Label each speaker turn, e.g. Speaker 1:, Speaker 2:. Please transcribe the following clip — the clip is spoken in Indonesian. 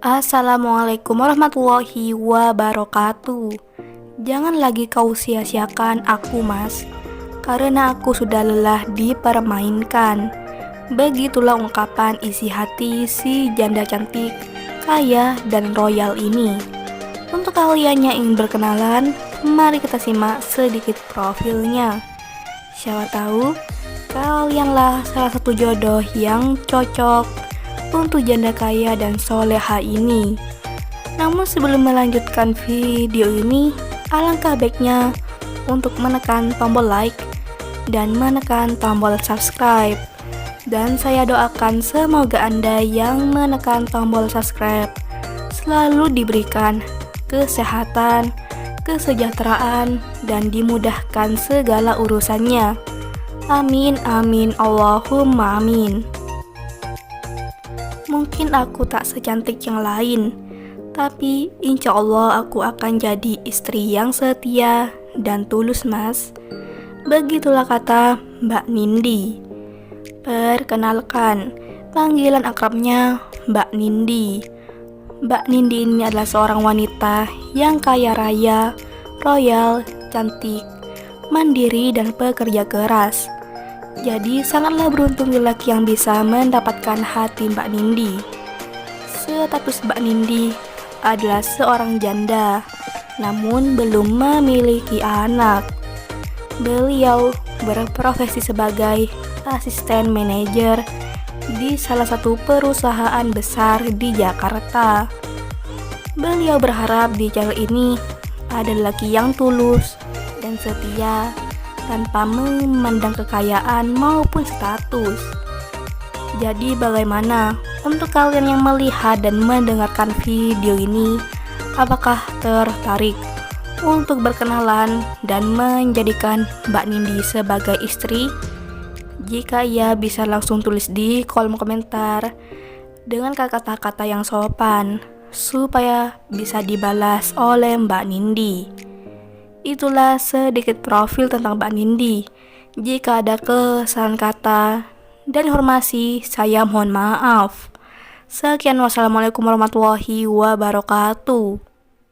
Speaker 1: Assalamualaikum warahmatullahi wabarakatuh. Jangan lagi kau sia-siakan aku, Mas, karena aku sudah lelah dipermainkan. Begitulah ungkapan isi hati si janda cantik, kaya, dan royal ini. Untuk kalian yang ingin berkenalan, mari kita simak sedikit profilnya. Siapa tahu kalianlah salah satu jodoh yang cocok untuk janda kaya dan soleha ini. Namun sebelum melanjutkan video ini, alangkah baiknya untuk menekan tombol like dan menekan tombol subscribe. Dan saya doakan semoga Anda yang menekan tombol subscribe selalu diberikan kesehatan, kesejahteraan, dan dimudahkan segala urusannya. Amin amin Allahumma amin. Mungkin aku tak secantik yang lain, tapi insya Allah aku akan jadi istri yang setia dan tulus, Mas. Begitulah kata Mbak Nindi. Perkenalkan, panggilan akrabnya Mbak Nindi. Mbak Nindi ini adalah seorang wanita yang kaya raya, royal, cantik, mandiri, dan pekerja keras. Jadi sangatlah beruntung lelaki yang bisa mendapatkan hati Mbak Nindi. Status Mbak Nindi adalah seorang janda, namun belum memiliki anak. Beliau berprofesi sebagai asisten manajer di salah satu perusahaan besar di Jakarta. Beliau berharap di channel ini ada lelaki yang tulus dan setia, tanpa memandang kekayaan maupun status. Jadi bagaimana untuk kalian yang melihat dan mendengarkan video ini? Apakah tertarik untuk berkenalan dan menjadikan Mbak Nindi sebagai istri? Jika iya, bisa langsung tulis di kolom komentar dengan kata-kata yang sopan supaya bisa dibalas oleh Mbak Nindi. Itulah sedikit profil tentang Mbak Nindi. Jika ada kesalahan kata dan informasi, saya mohon maaf. Sekian, wassalamualaikum warahmatullahi wabarakatuh.